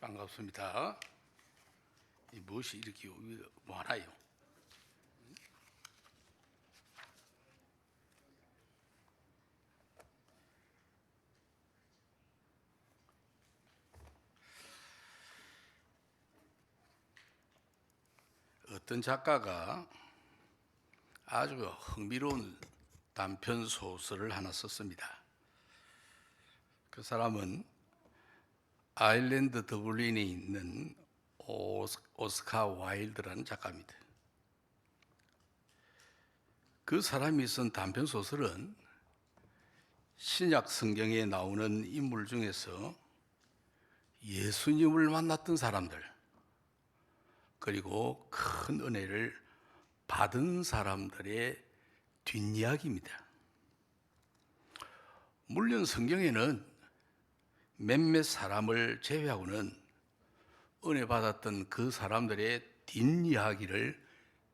반갑습니다. 무엇이 이렇게 많아요? 어떤 작가가 아주 흥미로운 단편 소설을 하나 썼습니다. 그 사람은 아일랜드 더블린에 있는 오스카 와일드라는 작가입니다. 그 사람이 쓴 단편 소설은 신약 성경에 나오는 인물 중에서 예수님을 만났던 사람들, 그리고 큰 은혜를 받은 사람들의 뒷이야기입니다. 물론 성경에는 몇몇 사람을 제외하고는 은혜 받았던 그 사람들의 뒷이야기를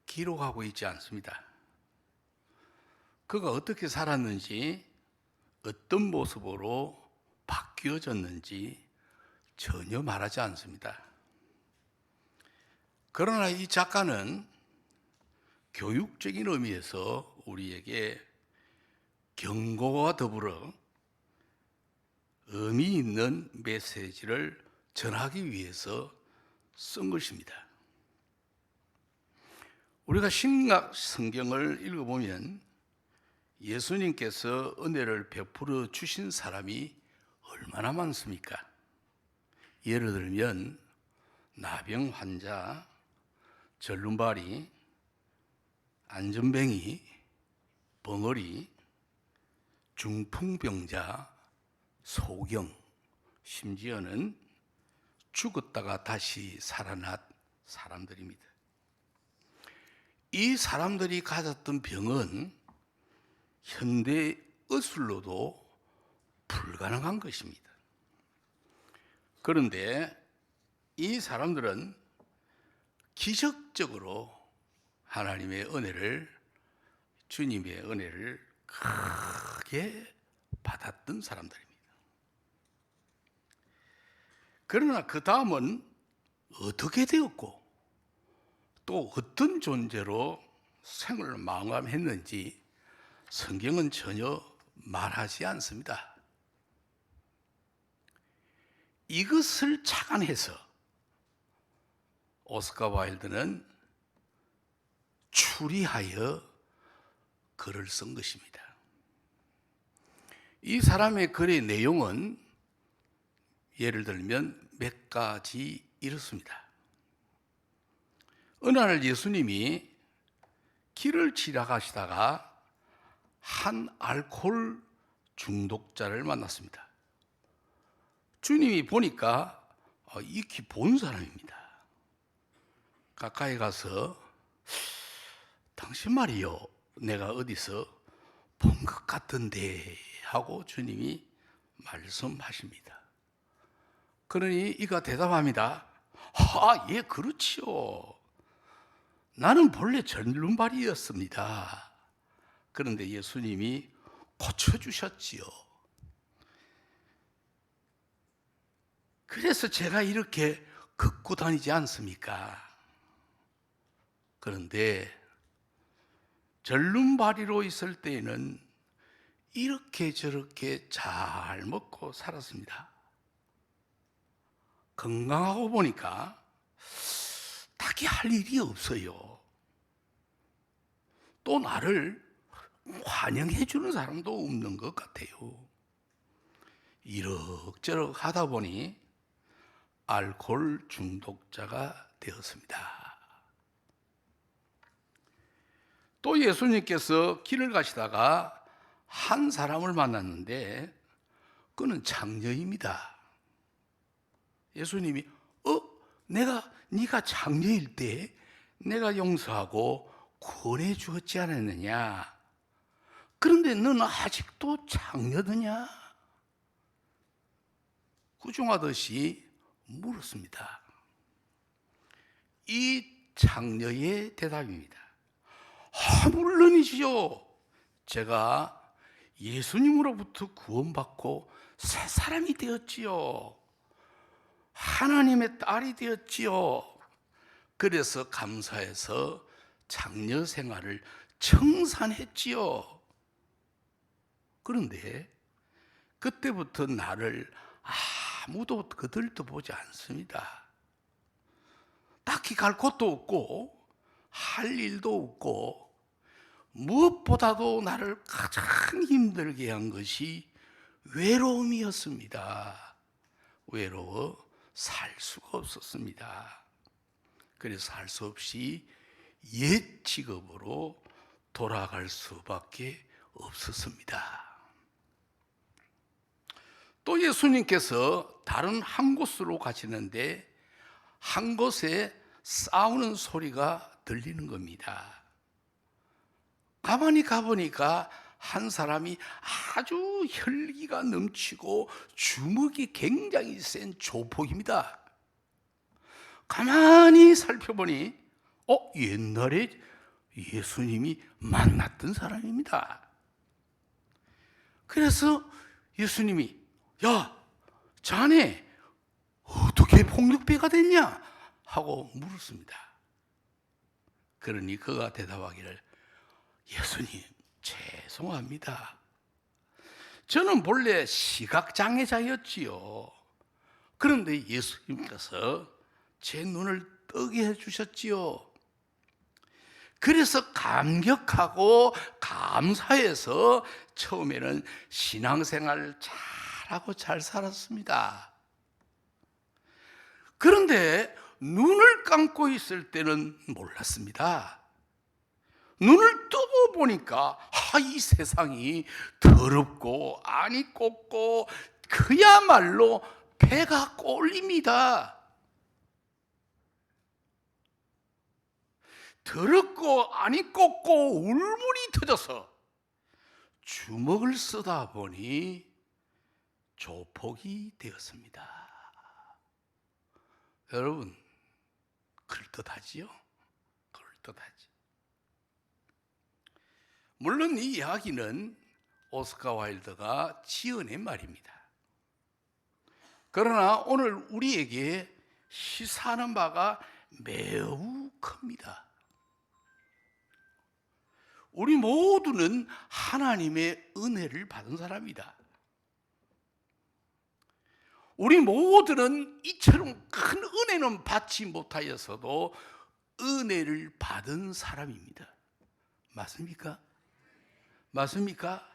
기록하고 있지 않습니다. 그가 어떻게 살았는지, 어떤 모습으로 바뀌어졌는지 전혀 말하지 않습니다. 그러나 이 작가는 교육적인 의미에서 우리에게 경고와 더불어 의미 있는 메시지를 전하기 위해서 쓴 것입니다. 우리가 신약 성경을 읽어보면 예수님께서 은혜를 베풀어 주신 사람이 얼마나 많습니까? 예를 들면 나병 환자, 절름발이, 안전뱅이, 벙어리, 중풍병자, 소경, 심지어는 죽었다가 다시 살아난 사람들입니다. 이 사람들이 가졌던 병은 현대 의술로도 불가능한 것입니다. 그런데 이 사람들은 기적적으로 하나님의 은혜를, 주님의 은혜를 크게 받았던 사람들입니다. 그러나 그 다음은 어떻게 되었고 또 어떤 존재로 생을 마감했는지 성경은 전혀 말하지 않습니다. 이것을 착안해서 오스카 와일드는 추리하여 글을 쓴 것입니다. 이 사람의 글의 내용은 예를 들면 몇 가지 이렇습니다. 어느 날 예수님이 길을 지나가시다가 한 알코올 중독자를 만났습니다. 주님이 보니까 익히 본 사람입니다. 가까이 가서 당신 말이요, 내가 어디서 본 것 같던데 하고 주님이 말씀하십니다. 그러니 이가 대답합니다. 예, 그렇지요. 나는 본래 절름발이었습니다. 그런데 예수님이 고쳐주셨지요. 그래서 제가 이렇게 걷고 다니지 않습니까? 그런데 절름발이로 있을 때에는 이렇게 저렇게 잘 먹고 살았습니다. 건강하고 보니까 딱히 할 일이 없어요. 또 나를 환영해 주는 사람도 없는 것 같아요. 이럭저럭 하다 보니 알코올 중독자가 되었습니다. 또 예수님께서 길을 가시다가 한 사람을 만났는데 그는 장녀입니다. 예수님이 네가 장녀일 때 내가 용서하고 구원해 주었지 않았느냐? 그런데 너는 아직도 장녀더냐? 구중하듯이 물었습니다. 이 장녀의 대답입니다. 물론이지요. 제가 예수님으로부터 구원받고 새 사람이 되었지요. 하나님의 딸이 되었지요. 그래서 감사해서 장녀 생활을 청산했지요. 그런데 그때부터 나를 아무도 그들도 보지 않습니다. 딱히 갈 곳도 없고 할 일도 없고, 무엇보다도 나를 가장 힘들게 한 것이 외로움이었습니다. 외로워 살 수가 없었습니다. 그래서 할 수 없이 옛 직업으로 돌아갈 수밖에 없었습니다. 또 예수님께서 다른 한 곳으로 가시는데 한 곳에 싸우는 소리가 들리는 겁니다. 가만히 가보니까 한 사람이 아주 혈기가 넘치고 주먹이 굉장히 센 조폭입니다. 가만히 살펴보니 옛날에 예수님이 만났던 사람입니다. 그래서 예수님이 야, 자네 어떻게 폭력배가 됐냐? 하고 물었습니다. 그러니 그가 대답하기를, 예수님, 죄송합니다. 저는 본래 시각장애자였지요. 그런데 예수님께서 제 눈을 뜨게 해주셨지요. 그래서 감격하고 감사해서 처음에는 신앙생활 잘하고 잘 살았습니다. 그런데 눈을 감고 있을 때는 몰랐습니다. 눈을 뜨고 보니까 이 세상이 더럽고 안이 꼽고 그야말로 배가 꼴립니다. 더럽고 안이 꼽고 울분이 터져서 주먹을 쓰다 보니 조폭이 되었습니다. 여러분, 그럴듯하지요? 그럴듯하지. 물론 이 이야기는 오스카 와일드가 지어낸 말입니다. 그러나 오늘 우리에게 시사하는 바가 매우 큽니다. 우리 모두는 하나님의 은혜를 받은 사람이다. 우리 모두는 이처럼 큰 은혜는 받지 못하였어도 은혜를 받은 사람입니다. 맞습니까? 맞습니까?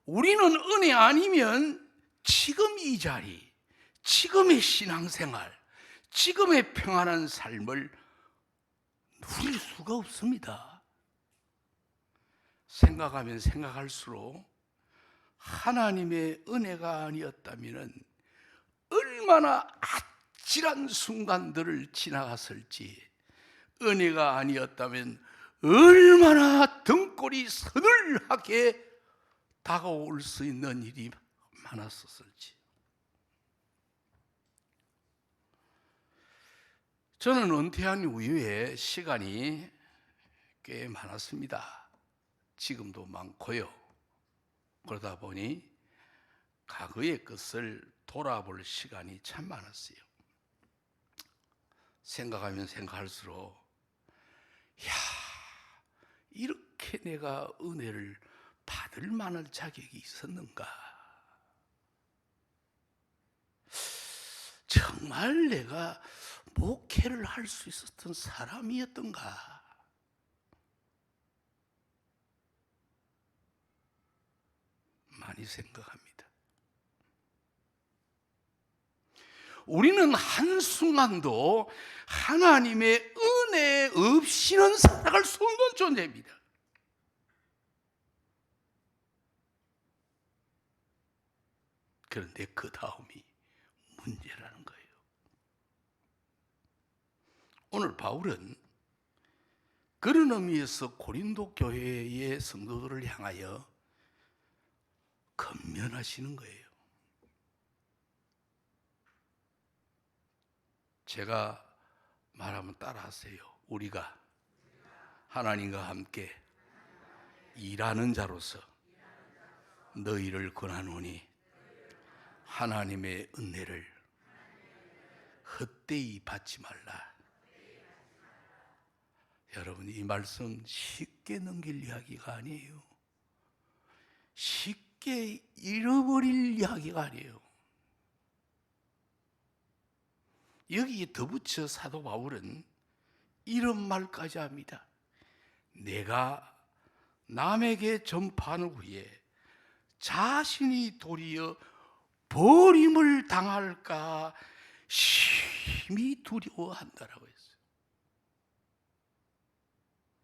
우리는 은혜 아니면 지금 이 자리, 지금의 신앙생활, 지금의 평안한 삶을 누릴 수가 없습니다. 생각하면 생각할수록 하나님의 은혜가 아니었다면 얼마나 아찔한 순간들을 지나갔을지, 은혜가 아니었다면 얼마나 등골이 서늘하게 다가올 수 있는 일이 많았었을지. 저는 은퇴한 이후에 시간이 꽤 많았습니다. 지금도 많고요. 그러다 보니 과거의 것을 돌아볼 시간이 참 많았어요. 생각하면 생각할수록 이렇게 내가 은혜를 받을 만한 자격이 있었는가? 정말 내가 목회를 할 수 있었던 사람이었던가? 많이 생각합니다. 우리는 한순간도 하나님의 은혜 없이는 살아갈 수 없는 존재입니다. 그런데 그 다음이 문제라는 거예요. 오늘 바울은 그런 의미에서 고린도 교회의 성도들을 향하여 권면하시는 거예요. 제가 말하면 따라하세요. 우리가 하나님과 함께 일하는 자로서 너희를 권하노니 하나님의 은혜를 헛되이 받지 말라. 여러분, 이 말씀 쉽게 넘길 이야기가 아니에요. 쉽게 잃어버릴 이야기가 아니에요. 여기에 덧붙여 사도 바울은 이런 말까지 합니다. 내가 남에게 전파한 후에 자신이 도리어 버림을 당할까 심히 두려워한다라고 했어요.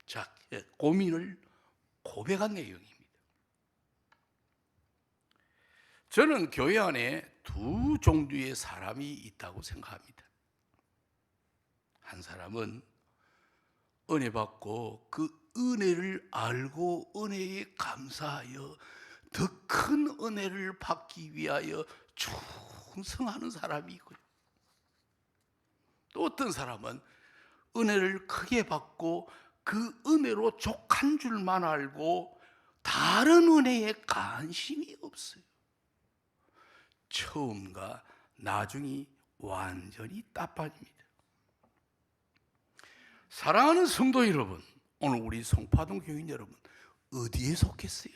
자, 고민을 고백한 내용입니다. 저는 교회 안에 두 종류의 사람이 있다고 생각합니다. 한 사람은 은혜 받고 그 은혜를 알고 은혜에 감사하여 더 큰 은혜를 받기 위하여 충성하는 사람이 있고요. 또 어떤 사람은 은혜를 크게 받고 그 은혜로 족한 줄만 알고 다른 은혜에 관심이 없어요. 처음과 나중이 완전히 따빠집니다. 사랑하는 성도 여러분, 오늘 우리 송파동 교인 여러분, 어디에 속했어요?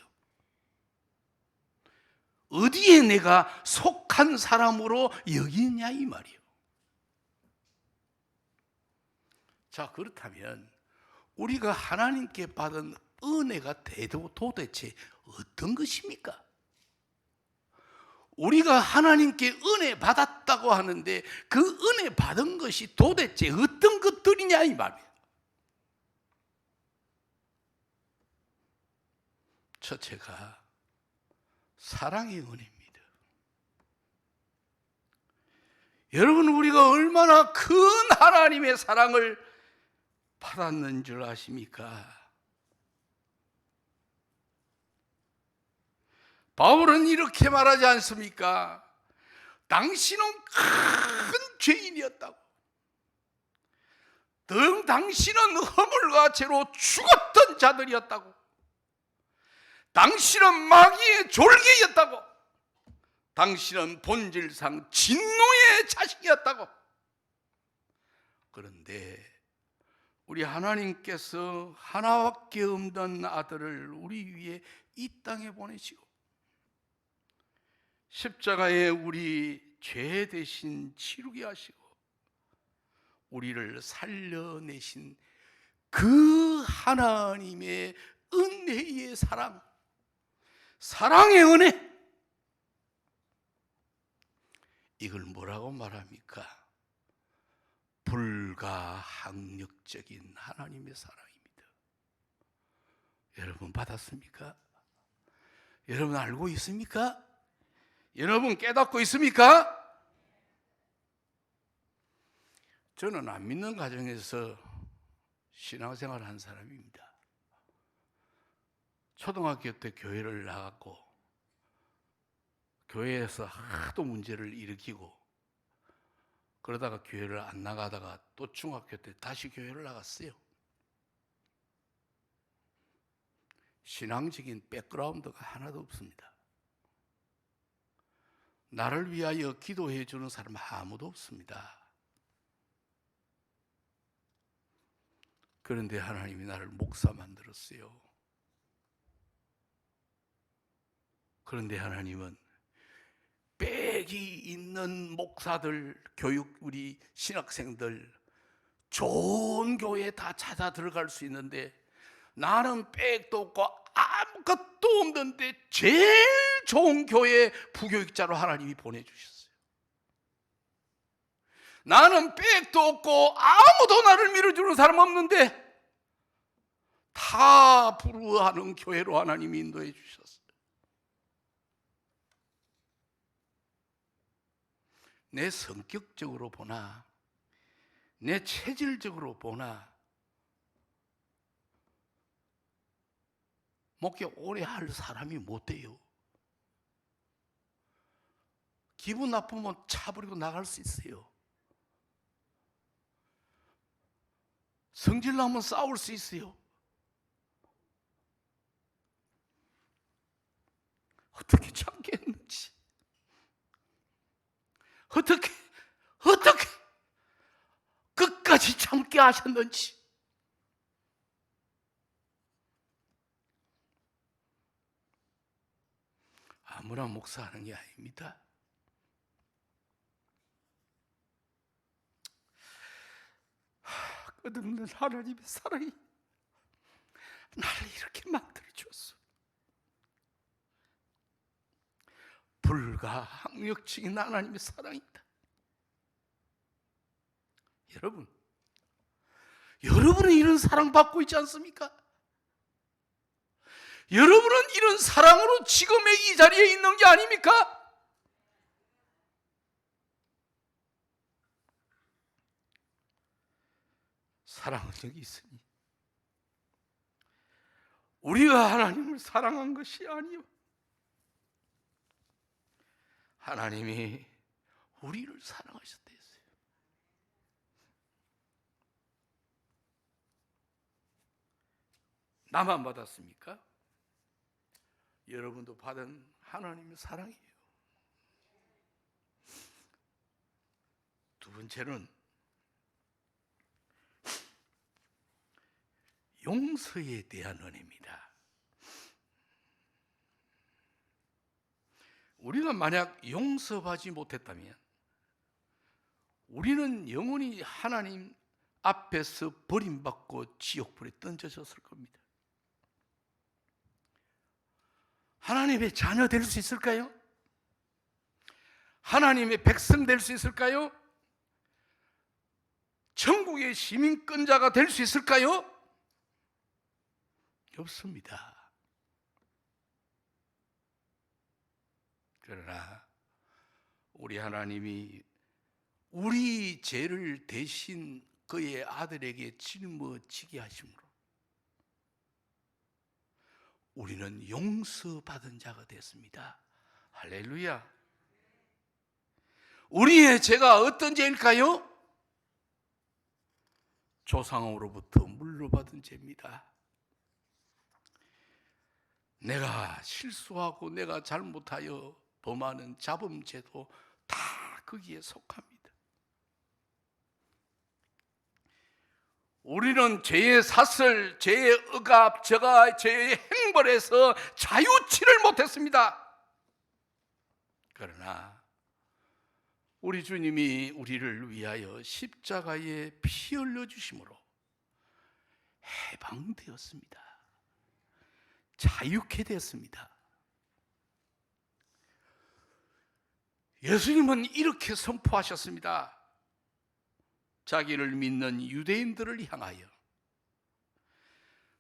어디에 내가 속한 사람으로 여기냐 이 말이에요. 자, 그렇다면 우리가 하나님께 받은 은혜가 도대체 어떤 것입니까? 우리가 하나님께 은혜 받았다고 하는데 그 은혜 받은 것이 도대체 어떤 것들이냐 이 말이에요. 첫째가 사랑의 은혜입니다. 여러분, 우리가 얼마나 큰 하나님의 사랑을 받았는 줄 아십니까? 바울은 이렇게 말하지 않습니까? 당신은 큰 죄인이었다고. 당신은 허물과 죄로 죽었던 자들이었다고. 당신은 마귀의 졸개였다고. 당신은 본질상 진노의 자식이었다고. 그런데 우리 하나님께서 하나밖에 없는 아들을 우리 위해 이 땅에 보내시고 십자가에 우리 죄 대신 치르게 하시고 우리를 살려내신 그 하나님의 은혜의 사랑, 사랑의 은혜, 이걸 뭐라고 말합니까? 불가항력적인 하나님의 사랑입니다. 여러분 받았습니까? 여러분 알고 있습니까? 여러분 깨닫고 있습니까? 저는 안 믿는 가정에서 신앙생활을 한 사람입니다. 초등학교 때 교회를 나갔고 교회에서 하도 문제를 일으키고 그러다가 교회를 안 나가다가 또 중학교 때 다시 교회를 나갔어요. 신앙적인 백그라운드가 하나도 없습니다. 나를 위하여 기도해 주는 사람 아무도 없습니다. 그런데 하나님이 나를 목사 만들었어요. 그런데 하나님은 빽이 있는 목사들, 우리 신학생들 좋은 교회에 다 찾아 들어갈 수 있는데 나는 빽도 없고 아무것도 없는데 제일 좋은 교회 부교육자로 하나님이 보내주셨어요. 나는 빽도 없고 아무도 나를 밀어주는 사람 없는데 다 부러워하는 교회로 하나님이 인도해 주셨어요. 내 성격적으로 보나 내 체질적으로 보나 목회 오래 할 사람이 못 돼요. 기분 나쁘면 차 버리고 나갈 수 있어요. 성질 나면 싸울 수 있어요. 어떻게 참겠는지, 어떻게 어디까지 참게 하셨는지. 아무나 목사하는 게 아닙니다. 끝없는 하나님의 사랑이 나를 이렇게 만들어 줬어. 불가항력적인 하나님의 사랑입니다. 여러분은 이런 사랑 받고 있지 않습니까? 여러분은 이런 사랑으로 지금의 이 자리에 있는 게 아닙니까? 사랑은 여기 있으니 우리가 하나님을 사랑한 것이 아니요, 하나님이 우리를 사랑하셨다 했어요. 나만 받았습니까? 여러분도 받은 하나님의 사랑이에요. 두 번째는 용서에 대한 은혜입니다. 우리가 만약 용서하지 못했다면 우리는 영원히 하나님 앞에서 버림받고 지옥불에 던져졌을 겁니다. 하나님의 자녀 될 수 있을까요? 하나님의 백성 될 수 있을까요? 천국의 시민권자가 될 수 있을까요? 없습니다. 그러나 우리 하나님이 우리 죄를 대신 그의 아들에게 짊어지게 하심으로 우리는 용서받은 자가 됐습니다. 할렐루야. 우리의 죄가 어떤 죄일까요? 조상으로부터 물려받은 죄입니다. 내가 실수하고 내가 잘못하여 범하는 자범죄도 다 거기에 속합니다. 우리는 죄의 사슬, 죄의 억압, 죄의 행벌에서 자유치를 못했습니다. 그러나 우리 주님이 우리를 위하여 십자가에 피 흘려주심으로 해방되었습니다. 자유케 되었습니다. 예수님은 이렇게 선포하셨습니다. 자기를 믿는 유대인들을 향하여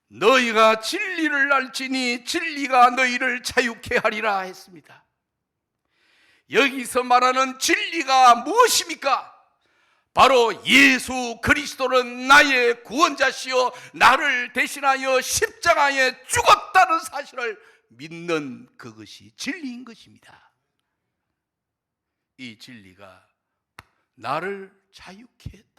너희가 진리를 알지니 진리가 너희를 자유케 하리라 했습니다. 여기서 말하는 진리가 무엇입니까? 바로 예수 그리스도는 나의 구원자시요 나를 대신하여 십자가에 죽었다는 사실을 믿는 그것이 진리인 것입니다. 이 진리가 나를 자유케 했다.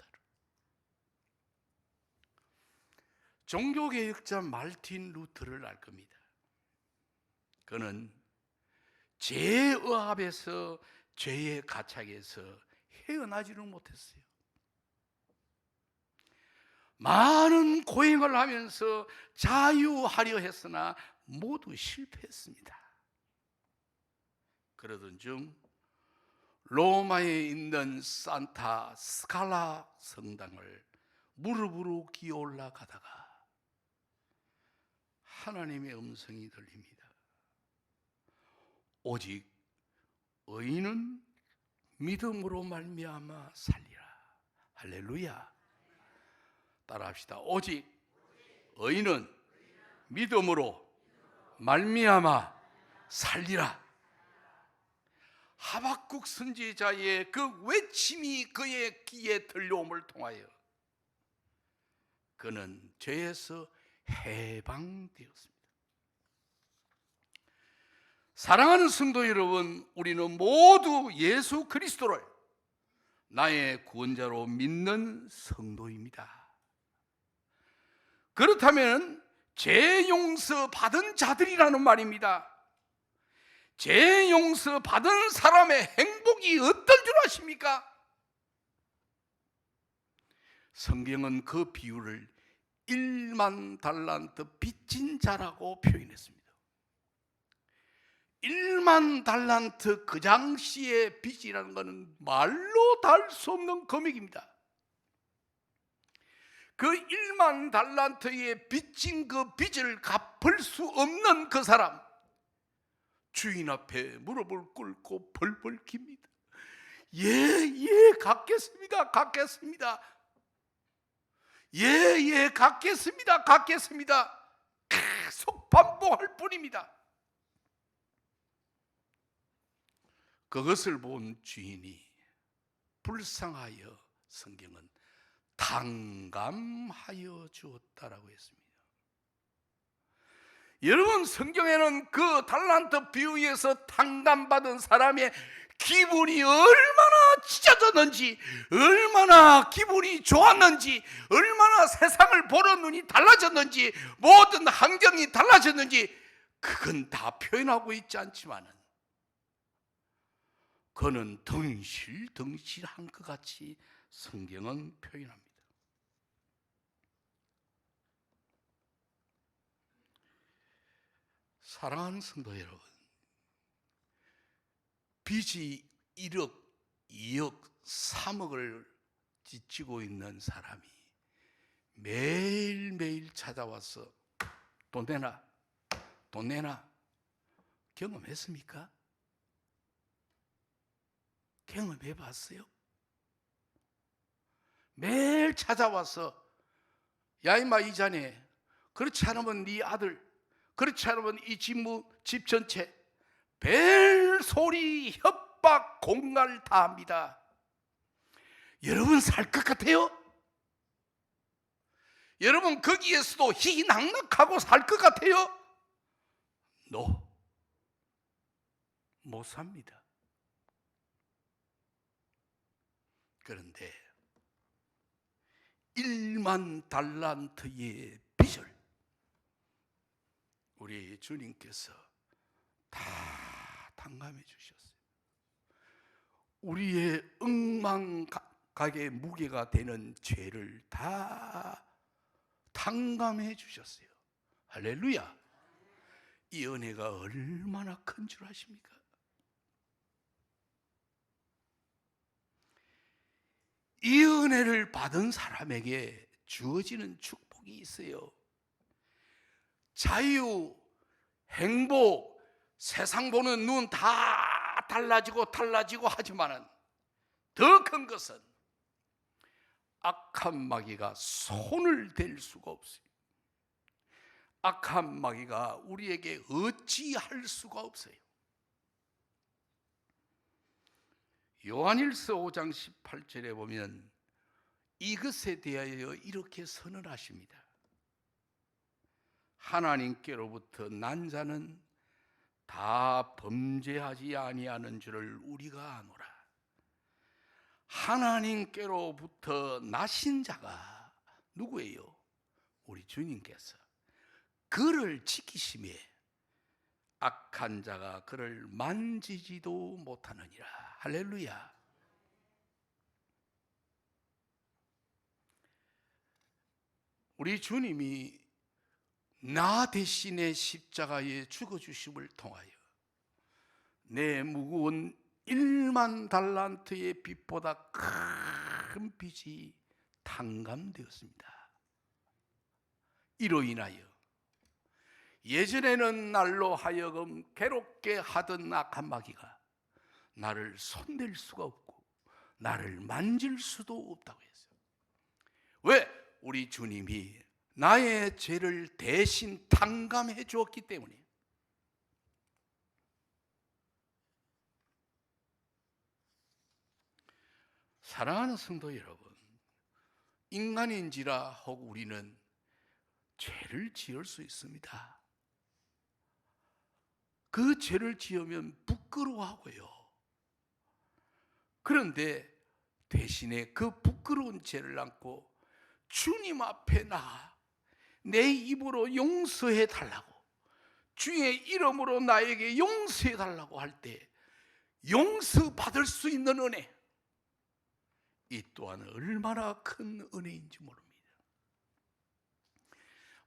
종교개혁자 마르틴 루터를 알 겁니다. 그는 죄의 억압에서, 죄의 가착에서 헤어나지를 못했어요. 많은 고행을 하면서 자유하려 했으나 모두 실패했습니다. 그러던 중 로마에 있는 산타 스칼라 성당을 무릎으로 기어 올라가다가 하나님의 음성이 들립니다. 오직 의인은 믿음으로 말미암아 살리라. 할렐루야. 따라합시다. 오직 의인은 믿음으로 말미암아 살리라. 하박국 선지자의 그 외침이 그의 귀에 들려옴을 통하여 그는 죄에서 해방되었습니다. 사랑하는 성도 여러분, 우리는 모두 예수 그리스도를 나의 구원자로 믿는 성도입니다. 그렇다면 죄 용서 받은 자들이라는 말입니다. 죄 용서 받은 사람의 행복이 어떤 줄 아십니까? 성경은 그 비유를 1만 달란트 빚진 자라고 표현했습니다. 1만 달란트 그 당시의 빚이라는 것은 말로 다 할 수 없는 금액입니다. 그 1만 달란트의 빚진 그 빚을 갚을 수 없는 그 사람, 주인 앞에 무릎을 꿇고 벌벌 깁니다. 예, 갚겠습니다. 갚겠습니다. 예, 갚겠습니다. 갚겠습니다. 계속 반복할 뿐입니다. 그것을 본 주인이 불쌍하여 성경은 탕감하여 주었다라고 했습니다. 여러분, 성경에는 그 달란트 비유에서 탕감받은 사람의 기분이 얼마나 찢어졌는지, 얼마나 기분이 좋았는지, 얼마나 세상을 보는 눈이 달라졌는지, 모든 환경이 달라졌는지, 그건 다 표현하고 있지 않지만은 그는 덩실덩실한 것 같이 성경은 표현합니다. 사랑하는 성도 여러분, 빚이 1억, 2억, 3억을 지치고 있는 사람이 매일매일 찾아와서 돈 내놔, 돈 내놔. 경험했습니까? 경험해 봤어요? 매일 찾아와서 야 임마 이 자네, 그렇지 않으면 네 아들, 그렇지 않으면 이 집 전체 벨소리, 협박, 공갈 다 합니다. 여러분 살 것 같아요? 여러분 거기에서도 희낙낙하고 살 것 같아요? 못 삽니다. 그런데 1만 달란트의 빚을 우리 주님께서 다 탕감해 주셨어요. 우리의 억만각의 무게가 되는 죄를 다 탕감해 주셨어요. 할렐루야. 이 은혜가 얼마나 큰 줄 아십니까? 이 은혜를 받은 사람에게 주어지는 축복이 있어요. 자유, 행복, 세상 보는 눈 다 달라지고 하지만은 더 큰 것은 악한 마귀가 손을 댈 수가 없어요. 악한 마귀가 우리에게 어찌할 수가 없어요. 요한일서 5장 18절에 보면 이것에 대하여 이렇게 선언하십니다. 하나님께로부터 난 자는 다 범죄하지 아니하는 줄을 우리가 아노라. 하나님께로부터 나신 자가 누구예요? 우리 주님께서. 그를 지키심에 악한 자가 그를 만지지도 못하느니라. 할렐루야. 우리 주님이 나 대신에 십자가에 죽어주심을 통하여 내 무거운 1만 달란트의 빚보다 큰 빚이 탕감되었습니다. 이로 인하여 예전에는 날로 하여금 괴롭게 하던 악한 마귀가 나를 손댈 수가 없고 나를 만질 수도 없다고 했어요. 왜? 우리 주님이 나의 죄를 대신 탕감해 주었기 때문에. 사랑하는 성도 여러분, 인간인지라 하고 우리는 죄를 지을 수 있습니다. 그 죄를 지으면 부끄러워하고요. 그런데 대신에 그 부끄러운 죄를 안고 주님 앞에 나가 내 입으로 용서해 달라고, 주의 이름으로 나에게 용서해 달라고 할 때 용서받을 수 있는 은혜, 이 또한 얼마나 큰 은혜인지 모릅니다.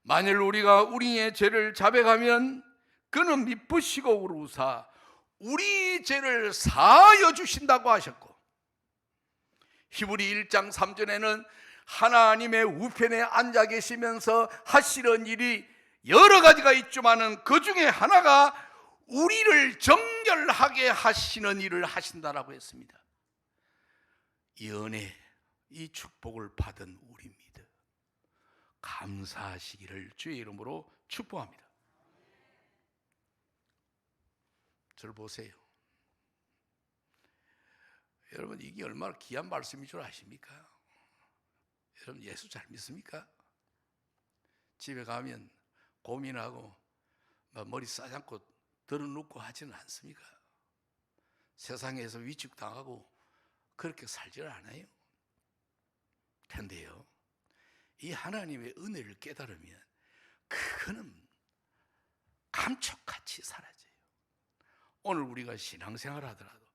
만일 우리가 우리의 죄를 자백하면 그는 미쁘시고 의로우사 우리 죄를 사하여 주신다고 하셨고, 히브리 1장 3절에는 하나님의 우편에 앉아 계시면서 하시는 일이 여러 가지가 있지만은 그 중에 하나가 우리를 정결하게 하시는 일을 하신다라고 했습니다. 이 은혜, 이 축복을 받은 우리입니다. 감사하시기를 주의 이름으로 축복합니다. 저를 보세요. 여러분, 이게 얼마나 귀한 말씀인 줄 아십니까? 여러분, 예수 잘 믿습니까? 집에 가면 고민하고 머리 싸잡고 들어눕고 하지는 않습니까? 세상에서 위축당하고 그렇게 살지는 않아요. 그런데요, 이 하나님의 은혜를 깨달으면 그거는 감쪽같이 사라져요. 오늘 우리가 신앙생활 하더라도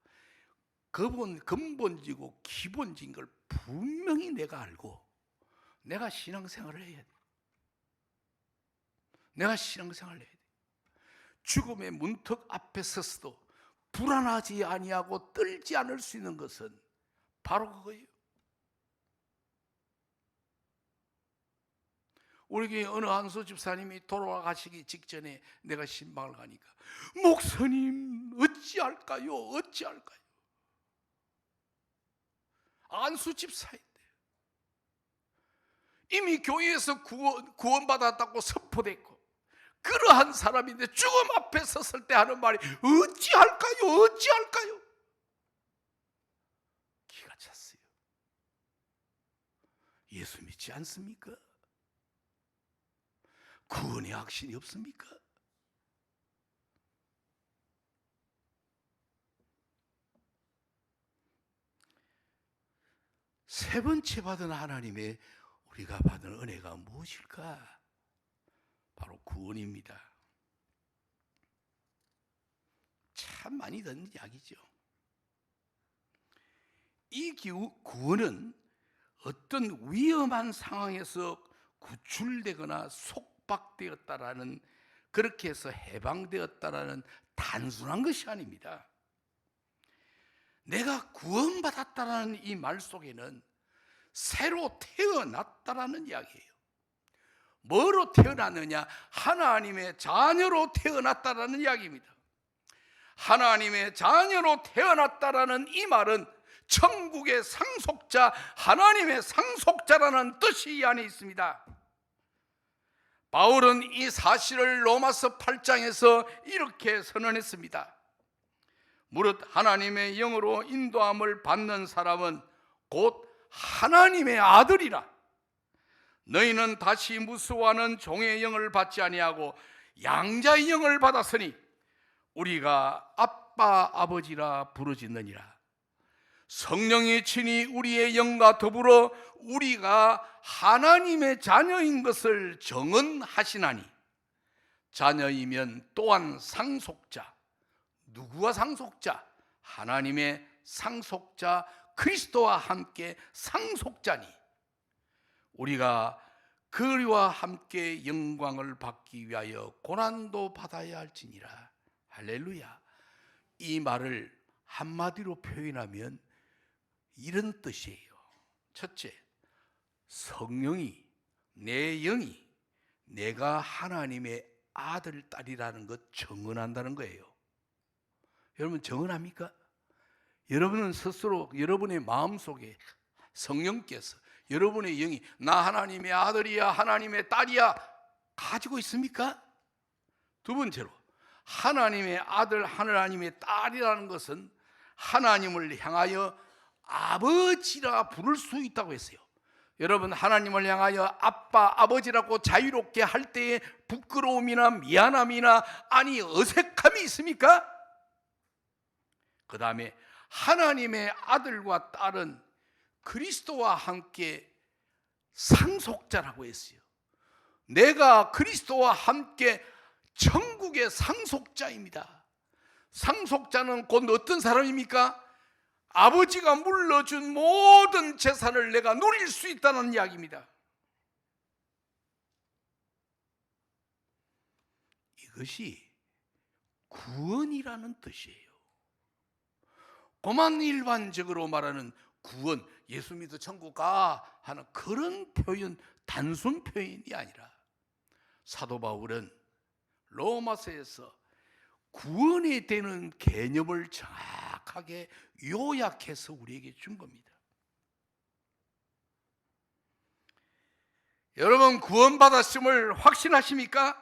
근본지고 기본적인 걸 분명히 내가 알고 내가 신앙생활을 해야 돼. 내가 신앙생활을 해야 돼. 죽음의 문턱 앞에 서서도 불안하지 아니하고 떨지 않을 수 있는 것은 바로 그거예요. 우리 교회 어느 한수 집사님이 돌아가시기 직전에 내가 신방을 가니까, 목사님 어찌할까요? 어찌할까요? 안수 집사인데 이미 교회에서 구원받았다고 선포됐고 그러한 사람인데 죽음 앞에 섰을 때 하는 말이 어찌할까요? 어찌할까요? 기가 찼어요. 예수 믿지 않습니까? 구원의 확신이 없습니까? 세 번째 받은 하나님의 우리가 받은 은혜가 무엇일까? 바로 구원입니다. 참 많이 듣는 이야기죠. 이 구원은 어떤 위험한 상황에서 구출되거나 속박되었다라는, 그렇게 해서 해방되었다라는 단순한 것이 아닙니다. 내가 구원받았다라는 이 말 속에는 새로 태어났다라는 이야기예요. 뭐로 태어났느냐? 하나님의 자녀로 태어났다라는 이야기입니다. 하나님의 자녀로 태어났다라는 이 말은 천국의 상속자, 하나님의 상속자라는 뜻이 이 안에 있습니다. 바울은 이 사실을 로마서 8장에서 이렇게 선언했습니다. 무릇 하나님의 영으로 인도함을 받는 사람은 곧 하나님의 아들이라. 너희는 다시 무수와는 종의 영을 받지 아니하고 양자의 영을 받았으니 우리가 아빠 아버지라 부르짖느니라. 성령이 친히 우리의 영과 더불어 우리가 하나님의 자녀인 것을 정언하시나니, 자녀이면 또한 상속자. 누구와 상속자? 하나님의 상속자 그리스도와 함께 상속자니 우리가 그리와 함께 영광을 받기 위하여 고난도 받아야 할지니라. 할렐루야. 이 말을 한마디로 표현하면 이런 뜻이에요. 첫째, 성령이, 내 영이 내가 하나님의 아들, 딸이라는 것 정언한다는 거예요. 여러분 정언합니까? 여러분은 스스로 여러분의 마음속에 성령께서 여러분의 영이 나 하나님의 아들이야, 하나님의 딸이야 가지고 있습니까? 두 번째로, 하나님의 아들, 하나님의 딸이라는 것은 하나님을 향하여 아버지라 부를 수 있다고 했어요. 여러분, 하나님을 향하여 아빠, 아버지라고 자유롭게 할 때에 부끄러움이나 미안함이나 아니 어색함이 있습니까? 그 다음에 하나님의 아들과 딸은 그리스도와 함께 상속자라고 했어요. 내가 그리스도와 함께 천국의 상속자입니다. 상속자는 곧 어떤 사람입니까? 아버지가 물러준 모든 재산을 내가 누릴 수 있다는 이야기입니다. 이것이 구원이라는 뜻이에요. 그만 일반적으로 말하는 구원, 예수 믿어 천국 가 하는 그런 표현, 단순 표현이 아니라 사도 바울은 로마서에서 구원에 대한 개념을 정확하게 요약해서 우리에게 준 겁니다. 여러분, 구원받았음을 확신하십니까?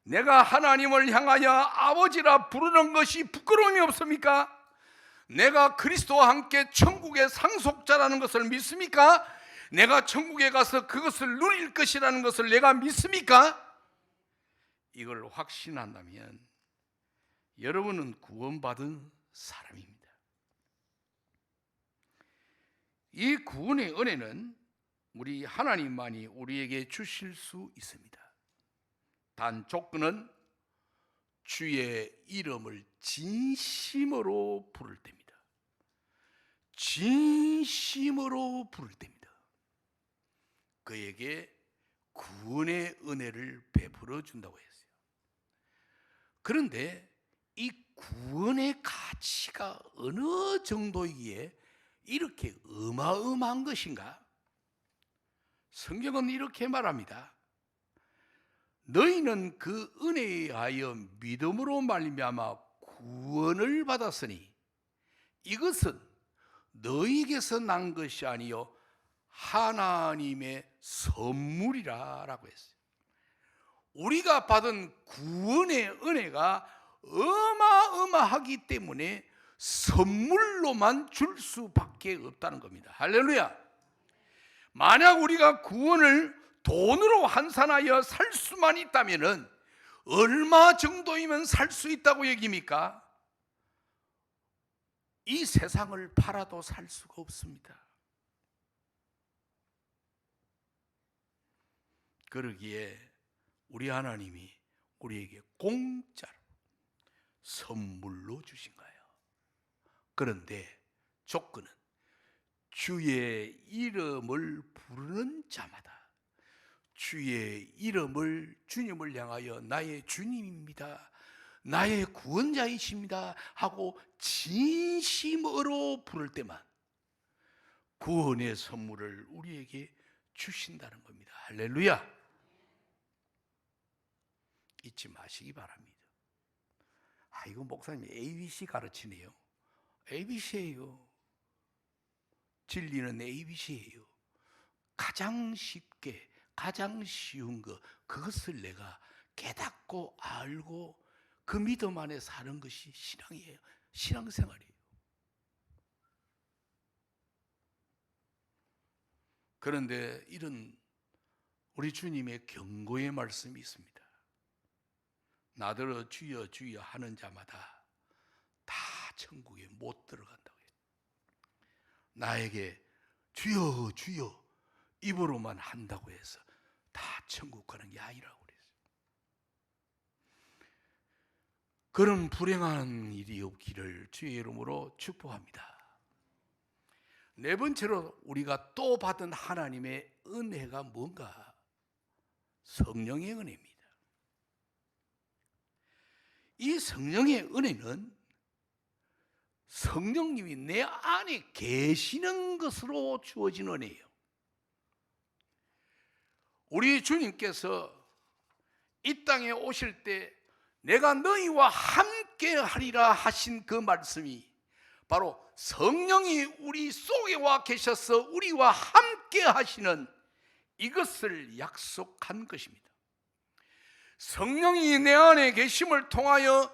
내가 하나님을 향하여 아버지라 부르는 것이 부끄러움이 없습니까? 내가 그리스도와 함께 천국의 상속자라는 것을 믿습니까? 내가 천국에 가서 그것을 누릴 것이라는 것을 내가 믿습니까? 이걸 확신한다면 여러분은 구원받은 사람입니다. 이 구원의 은혜는 우리 하나님만이 우리에게 주실 수 있습니다. 단 조건은 주의 이름을 진심으로 부를 때입니다. 진심으로 부를 때입니다. 그에게 구원의 은혜를 베풀어 준다고 했어요. 그런데 이 구원의 가치가 어느 정도이기에 이렇게 어마어마한 것인가? 성경은 이렇게 말합니다. 너희는 그 은혜에 의하여 믿음으로 말미암아 구원을 받았으니 이것은 너희에게서 난 것이 아니요 하나님의 선물이라 라고 했어요. 우리가 받은 구원의 은혜가 어마어마하기 때문에 선물로만 줄 수밖에 없다는 겁니다. 할렐루야. 만약 우리가 구원을 돈으로 환산하여 살 수만 있다면 얼마 정도이면 살 수 있다고 얘기입니까? 이 세상을 팔아도 살 수가 없습니다. 그러기에 우리 하나님이 우리에게 공짜로 선물로 주신 거예요. 그런데 조건은 주의 이름을 부르는 자마다 주의 이름을 주님을 향하여 나의 주님입니다, 나의 구원자이십니다 하고 진심으로 부를 때만 구원의 선물을 우리에게 주신다는 겁니다. 할렐루야. 잊지 마시기 바랍니다. 이거 목사님이 ABC 가르치네요. ABC예요. 진리는 ABC예요. 가장 쉽게, 가장 쉬운 것, 그것을 내가 깨닫고 알고 그 믿음 안에 사는 것이 신앙이에요. 신앙생활이에요. 그런데 이런 우리 주님의 경고의 말씀이 있습니다. 나더러 주여 주여 하는 자마다 다 천국에 못 들어간다고 해요. 나에게 주여 주여 입으로만 한다고 해서 다 천국 가는 게 아니라고 그랬어요. 그런 불행한 일이 없기를 주의 이름으로 축복합니다. 네 번째로 우리가 또 받은 하나님의 은혜가 뭔가? 성령의 은혜입니다. 이 성령의 은혜는 성령님이 내 안에 계시는 것으로 주어진 은혜예요. 우리 주님께서 이 땅에 오실 때 내가 너희와 함께 하리라 하신 그 말씀이 바로 성령이 우리 속에 와 계셔서 우리와 함께 하시는 이것을 약속한 것입니다. 성령이 내 안에 계심을 통하여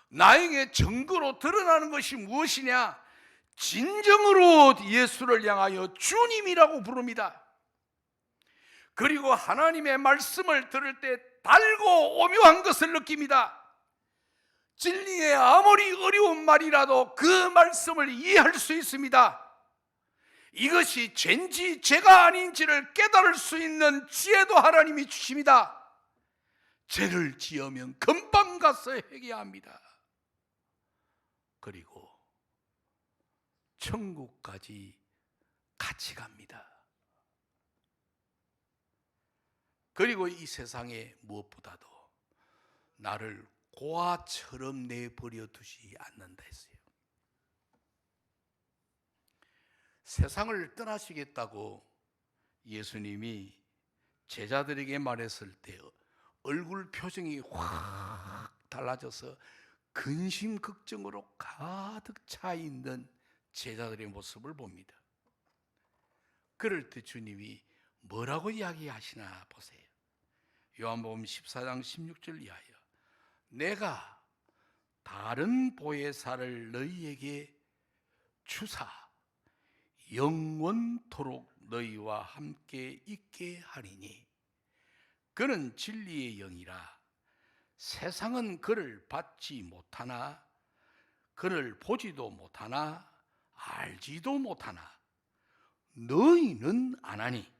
나에게 증거로 드러나는 것이 무엇이냐? 진정으로 예수를 향하여 주님이라고 부릅니다. 그리고 하나님의 말씀을 들을 때 달고 오묘한 것을 느낍니다. 진리의 아무리 어려운 말이라도 그 말씀을 이해할 수 있습니다. 이것이 죄인지 죄가 아닌지를 깨달을 수 있는 지혜도 하나님이 주십니다. 죄를 지으면 금방 가서 회개합니다. 그리고 천국까지 같이 갑니다. 그리고 이 세상에 무엇보다도 나를 고아처럼 내버려 두지 않는다 했어요. 세상을 떠나시겠다고 예수님이 제자들에게 말했을 때 얼굴 표정이 확 달라져서 근심 걱정으로 가득 차 있는 제자들의 모습을 봅니다. 그럴 때 주님이 뭐라고 이야기하시나 보세요. 요한복음 14장 16절 이하여 내가 다른 보혜사를 너희에게 주사 영원토록 너희와 함께 있게 하리니 그는 진리의 영이라 세상은 그를 받지 못하나 그를 보지도 못하나 알지도 못하나 너희는 아나니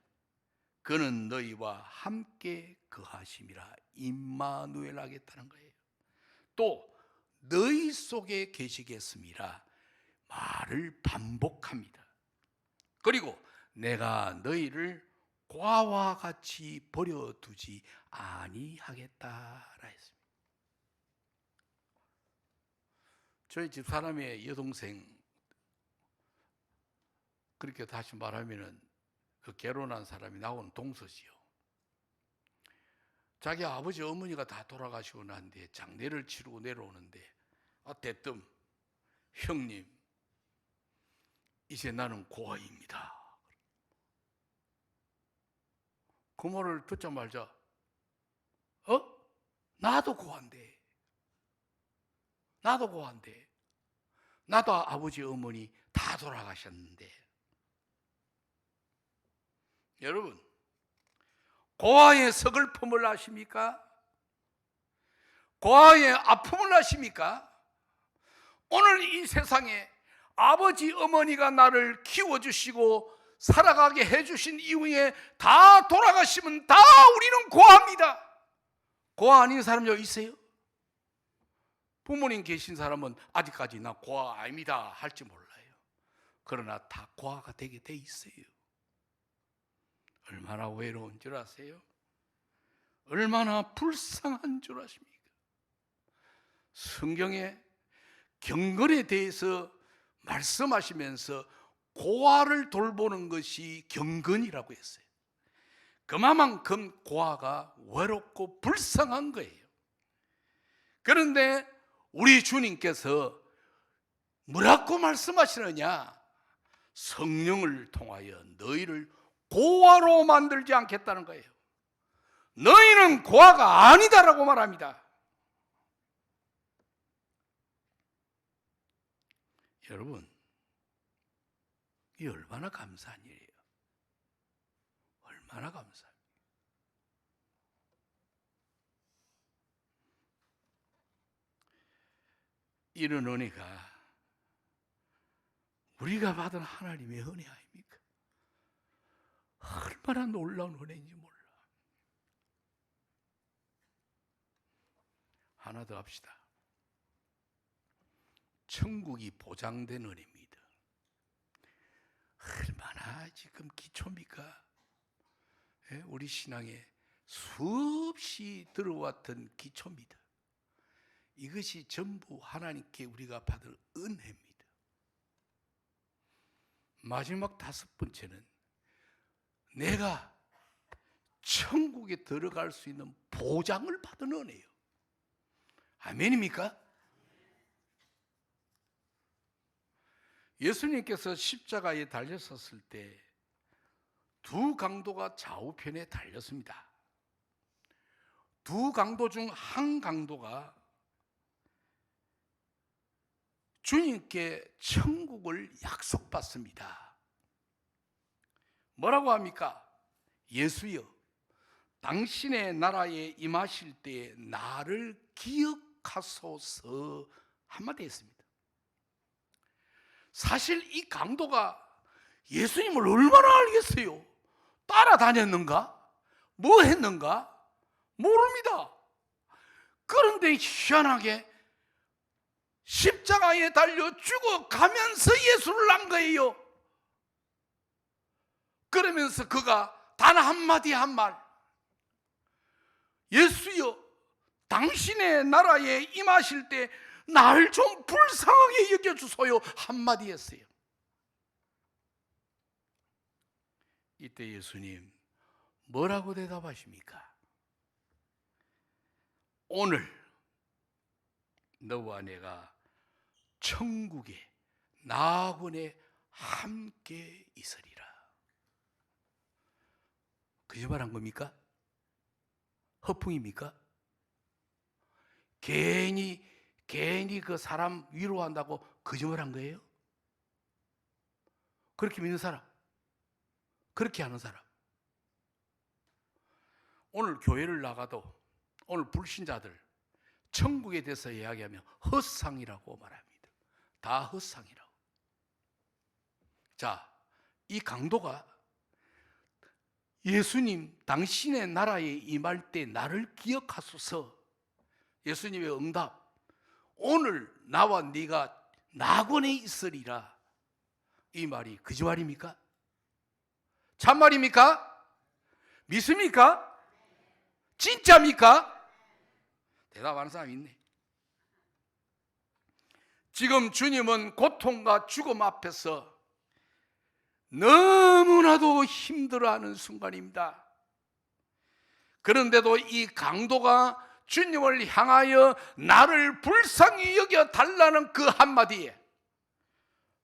그는 너희와 함께 거하심이라. 임마누엘 하겠다는 거예요. 또 너희 속에 계시겠음이라 말을 반복합니다. 그리고 내가 너희를 고아와 같이 버려두지 아니하겠다라 했습니다. 저희 집 사람의 여동생, 그렇게 다시 말하면은 그 결혼한 사람이 나오는 동서지요. 자기 아버지 어머니가 다 돌아가시고 난 뒤에 장례를 치르고 내려오는데 대뜸 형님 이제 나는 고아입니다. 그 말을 듣자마자 나도 고아인데 나도 아버지 어머니 다 돌아가셨는데. 여러분, 고아의 서글픔을 아십니까? 고아의 아픔을 아십니까? 오늘 이 세상에 아버지 어머니가 나를 키워주시고 살아가게 해주신 이후에 다 돌아가시면 다 우리는 고아입니다. 고아 아닌 사람 여기 있어요? 부모님 계신 사람은 아직까지 나 고아 아닙니다 할지 몰라요. 그러나 다 고아가 되게 돼 있어요. 얼마나 외로운 줄 아세요? 얼마나 불쌍한 줄 아십니까? 성경에 경건에 대해서 말씀하시면서 고아를 돌보는 것이 경건이라고 했어요. 그만큼 고아가 외롭고 불쌍한 거예요. 그런데 우리 주님께서 뭐라고 말씀하시느냐? 성령을 통하여 너희를 고아로 만들지 않겠다는 거예요. 너희는 고아가 아니다라고 말합니다. 여러분, 이 얼마나 감사한 일이에요. 얼마나 감사해요. 이런 은혜가 우리가 받은 하나님의 은혜 아닙니까? 얼마나 놀라운 은혜인지 몰라. 하나 더 합시다. 천국이 보장된 은혜입니다. 얼마나 지금 기초입니까? 우리 신앙에 수없이 들어왔던 기초입니다. 이것이 전부 하나님께 우리가 받을 은혜입니다. 마지막 5번째는 내가 천국에 들어갈 수 있는 보장을 받은 은혜예요. 아멘입니까? 예수님께서 십자가에 달렸었을 때 두 강도가 좌우편에 달렸습니다. 두 강도 중 한 강도가 주님께 천국을 약속받습니다. 뭐라고 합니까? 예수여, 당신의 나라에 임하실 때 나를 기억하소서 한마디 했습니다. 사실 이 강도가 예수님을 얼마나 알겠어요? 따라다녔는가? 뭐 했는가? 모릅니다. 그런데 희한하게 십자가에 달려 죽어가면서 예수를 난 거예요. 그러면서 그가 단 한마디 한 말, 예수여 당신의 나라에 임하실 때 날 좀 불쌍하게 여겨주소요 한마디 했어요. 이때 예수님 뭐라고 대답하십니까? 오늘 너와 내가 천국의 나군에 함께 있으리라. 거짓말한 겁니까? 허풍입니까? 괜히 그 사람 위로한다고 거짓말한 거예요? 그렇게 믿는 사람, 그렇게 하는 사람, 오늘 교회를 나가도 오늘 불신자들 천국에 대해서 이야기하면 헛상이라고 말합니다. 다 헛상이라고. 자, 이 강도가 예수님 당신의 나라에 임할 때 나를 기억하소서, 예수님의 응답, 오늘 나와 네가 낙원에 있으리라, 이 말이 거짓말입니까? 참말입니까? 믿습니까? 진짜입니까? 대답하는 사람이 있네. 지금 주님은 고통과 죽음 앞에서 너무나도 힘들어하는 순간입니다. 그런데도 이 강도가 주님을 향하여 나를 불쌍히 여겨 달라는 그 한마디에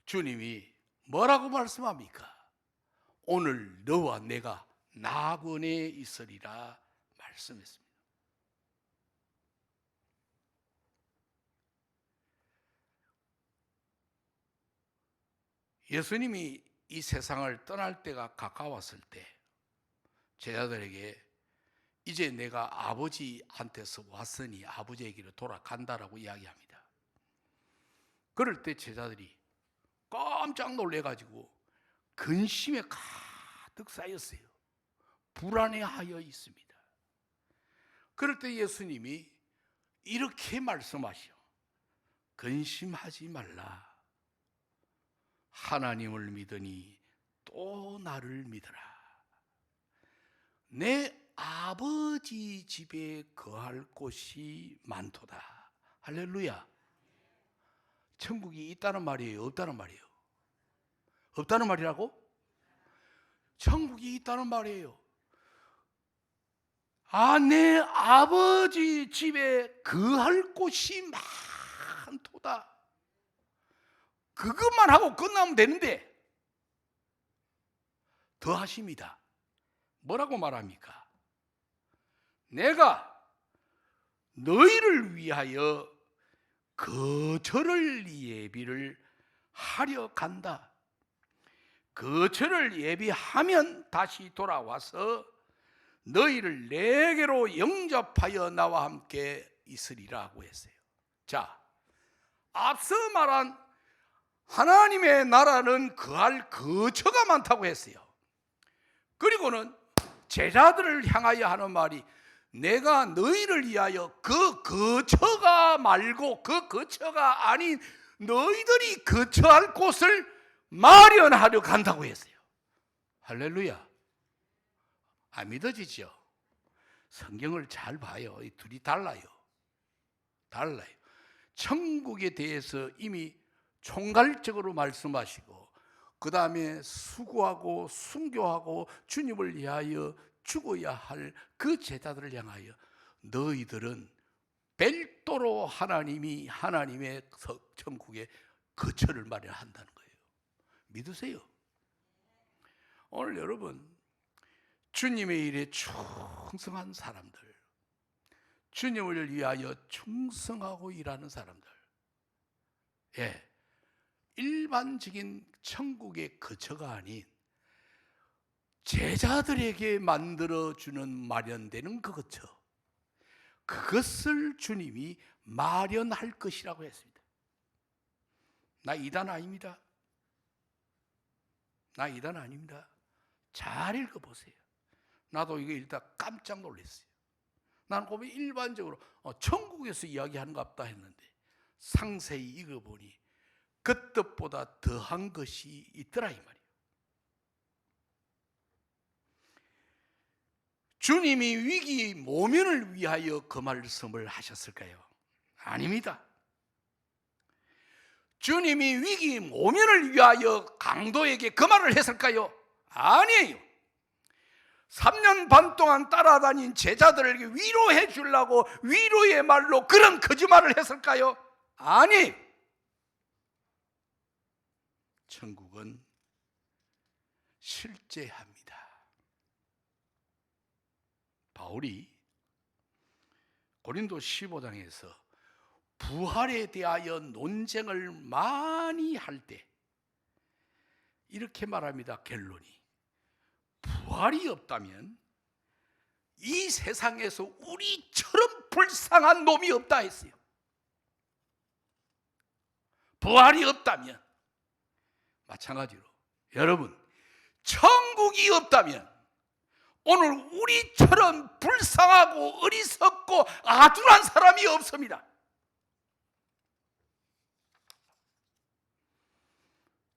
주님이 뭐라고 말씀합니까? 오늘 너와 내가 낙원에 있으리라 말씀했습니다. 예수님이 이 세상을 떠날 때가 가까웠을 때 제자들에게 이제 내가 아버지한테서 왔으니 아버지에게로 돌아간다라고 이야기합니다. 그럴 때 제자들이 깜짝 놀래가지고 근심에 가득 쌓였어요. 불안해하여 있습니다. 그럴 때 예수님이 이렇게 말씀하시오. 근심하지 말라. 하나님을 믿으니 또 나를 믿어라. 내 아버지 집에 거할 곳이 많도다. 할렐루야. 천국이 있다는 말이에요? 없다는 말이에요? 없다는 말이라고? 천국이 있다는 말이에요. 아, 내 아버지 집에 거할 곳이 많도다. 그것만 하고 끝나면 되는데 더 하십니다. 뭐라고 말합니까? 내가 너희를 위하여 거처를 예비를 하려 간다. 거처를 예비하면 다시 돌아와서 너희를 내게로 영접하여 나와 함께 있으리라고 했어요. 자, 앞서 말한 하나님의 나라는 거할 거처가 많다고 했어요. 그리고는 제자들을 향하여 하는 말이 내가 너희를 위하여 그 거처가 말고 그 거처가 아닌 너희들이 거처할 곳을 마련하려 간다고 했어요. 할렐루야. 안 믿어지죠? 성경을 잘 봐요. 이 둘이 달라요. 천국에 대해서 이미 총괄적으로 말씀하시고 그 다음에 수고하고 순교하고 주님을 위하여 죽어야 할 그 제자들을 향하여 너희들은 별도로 하나님이 하나님의 천국에 거처를 마련한다는 거예요. 믿으세요? 오늘 여러분 주님의 일에 충성한 사람들, 주님을 위하여 충성하고 일하는 사람들, 예, 일반적인 천국의 거처가 아닌 제자들에게 만들어주는 마련되는 그 거처, 그것을 주님이 마련할 것이라고 했습니다. 나 이단 아닙니다. 나 이단 아닙니다. 잘 읽어보세요. 나도 이거 읽다 깜짝 놀랐어요. 나는 보면 일반적으로 천국에서 이야기하는 것 같다 했는데 상세히 읽어보니 그 뜻보다 더한 것이 있더라 이 말이에요. 주님이 위기 모면을 위하여 그 말씀을 하셨을까요? 아닙니다. 주님이 위기 모면을 위하여 강도에게 그 말을 했을까요? 아니에요. 3년 반 동안 따라다닌 제자들에게 위로해 주려고 위로의 말로 그런 거짓말을 했을까요? 아니에요. 천국은 실제합니다. 바울이 고린도 15장에서 부활에 대하여 논쟁을 많이 할 때 이렇게 말합니다. 결론이 부활이 없다면 이 세상에서 우리처럼 불쌍한 놈이 없다 했어요. 부활이 없다면 마찬가지로 여러분 천국이 없다면 오늘 우리처럼 불쌍하고 어리석고 아둔한 사람이 없습니다.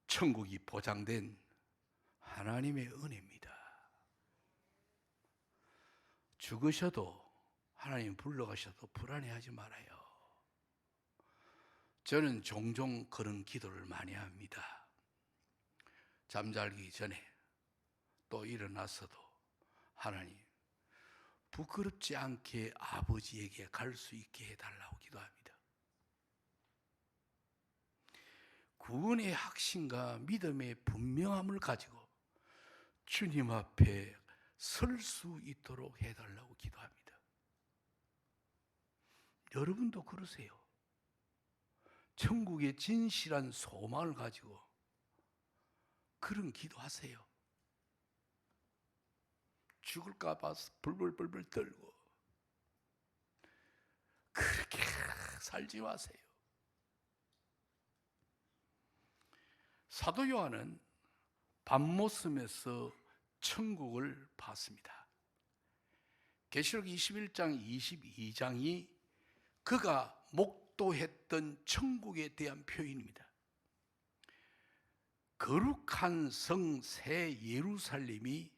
천국이 보장된 하나님의 은혜입니다. 죽으셔도 하나님 불러가셔도 불안해하지 말아요. 저는 종종 그런 기도를 많이 합니다. 잠자기 전에 또 일어나서도 하나님 부끄럽지 않게 아버지에게 갈 수 있게 해달라고 기도합니다. 구원의 확신과 믿음의 분명함을 가지고 주님 앞에 설 수 있도록 해달라고 기도합니다. 여러분도 그러세요. 천국의 진실한 소망을 가지고 그런 기도하세요. 죽을까 봐 벌벌벌벌 떨고 그렇게 살지 마세요. 사도 요한은 밤모섬에서 천국을 봤습니다. 계시록 21장 22장이 그가 목도했던 천국에 대한 표현입니다. 거룩한 성 새 예루살렘이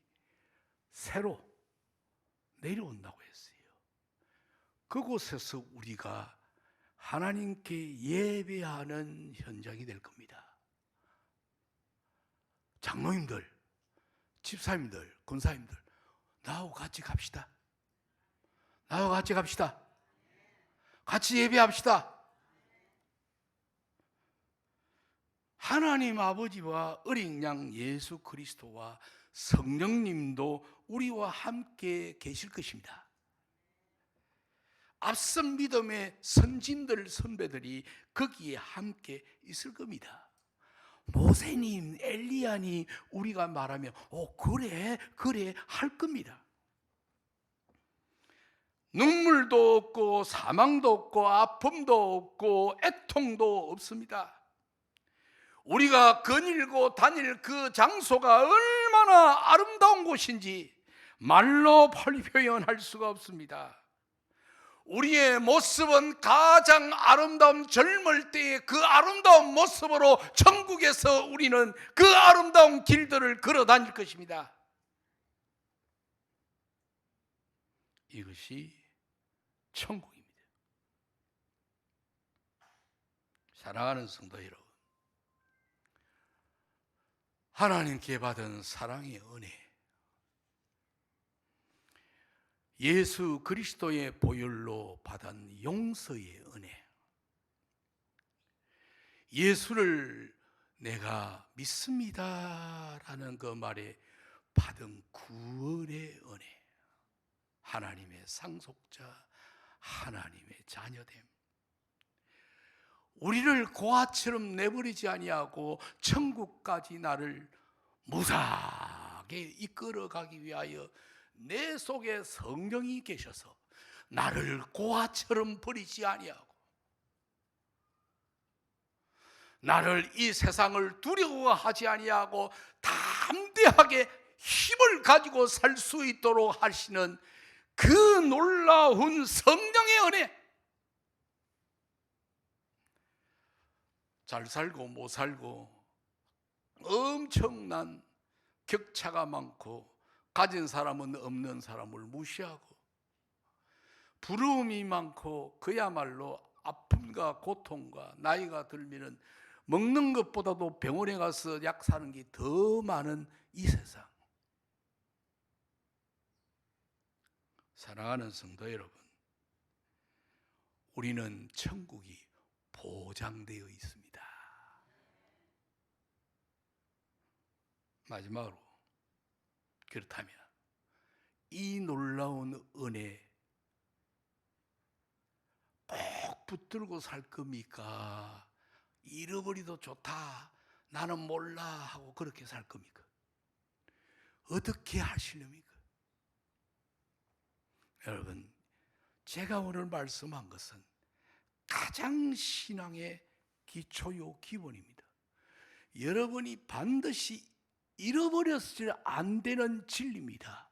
새로 내려온다고 했어요. 그곳에서 우리가 하나님께 예배하는 현장이 될 겁니다. 장로님들, 집사님들, 권사님들, 나하고 같이 갑시다. 나하고 같이 갑시다. 같이 예배합시다. 하나님 아버지와 어린 양 예수 그리스도와 성령님도 우리와 함께 계실 것입니다. 앞선 믿음의 선진들, 선배들이 거기에 함께 있을 겁니다. 모세님, 엘리야님 우리가 말하면 그래 할 겁니다. 눈물도 없고 사망도 없고 아픔도 없고 애통도 없습니다. 우리가 거닐고 다닐 그 장소가 얼마나 아름다운 곳인지 말로 표현할 수가 없습니다. 우리의 모습은 가장 아름다운 젊을 때의 그 아름다운 모습으로 천국에서 우리는 그 아름다운 길들을 걸어 다닐 것입니다. 이것이 천국입니다. 사랑하는 성도 여러분, 하나님께 받은 사랑의 은혜, 예수 그리스도의 보혈로 받은 용서의 은혜, 예수를 내가 믿습니다라는 그 말에 받은 구원의 은혜, 하나님의 상속자, 하나님의 자녀됨, 우리를 고아처럼 내버리지 아니하고 천국까지 나를 무사하게 이끌어가기 위하여 내 속에 성령이 계셔서 나를 고아처럼 버리지 아니하고 나를 이 세상을 두려워하지 아니하고 담대하게 힘을 가지고 살 수 있도록 하시는 그 놀라운 성령의 은혜, 잘 살고 못 살고 엄청난 격차가 많고 가진 사람은 없는 사람을 무시하고 부러움이 많고 그야말로 아픔과 고통과 나이가 들면은 먹는 것보다도 병원에 가서 약 사는 게 더 많은 이 세상. 사랑하는 성도 여러분, 우리는 천국이 보장되어 있습니다. 마지막으로, 그렇다면 이 놀라운 은혜 꼭 붙들고 살 겁니까? 잃어버리도 좋다, 나는 몰라 하고 그렇게 살 겁니까? 어떻게 하시렵니까? 여러분, 제가 오늘 말씀한 것은 가장 신앙의 기초요 기본입니다. 여러분이 반드시 잃어버렸을 안 되는 진리입니다.